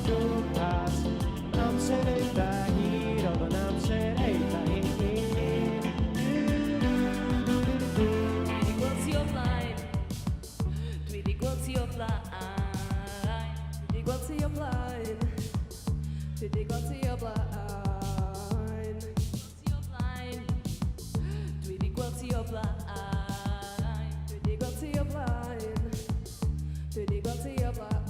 dupas. Namserei dahil, o namserei dahil. What's your line? Tweety, what's your line? Tweety, what's your line? Tweety, what's your line? What's your line? Tweety, what's your line? Tweety, what's your line? Tweety, what's your line?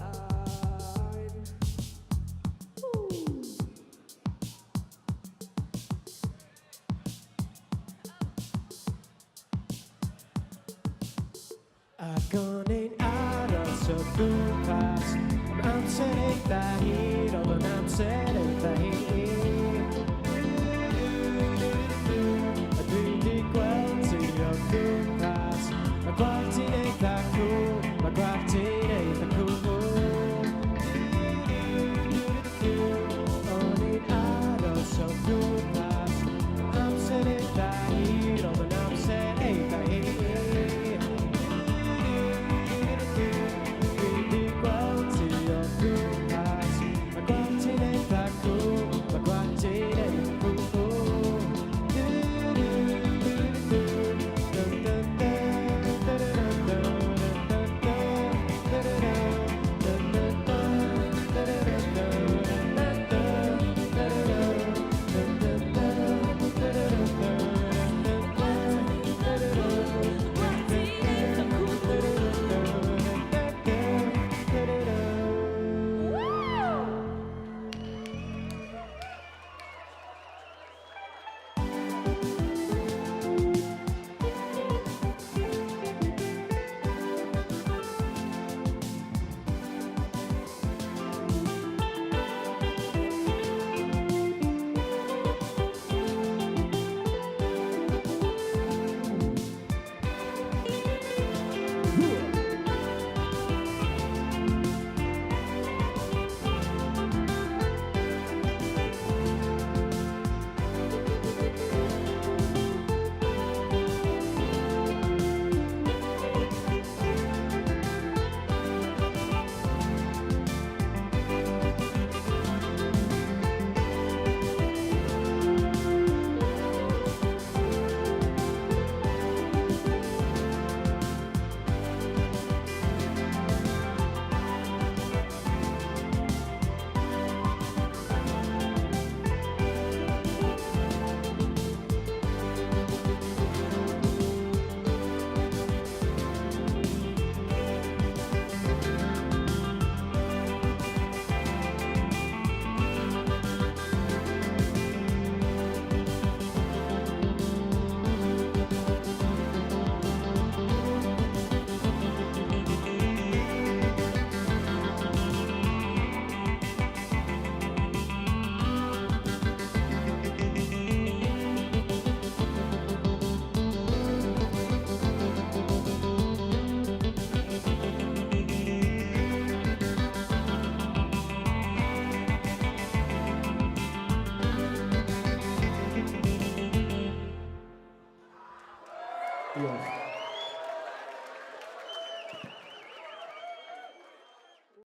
Ako'y araw sa bukas. Namserei dahil, o namserei dahil. At hindi kwento bukas. Mag-coordinate ako, mag-coordinate ako. Ako'y araw sa bukas. Namserei dahil, o namserei dahil. Yes.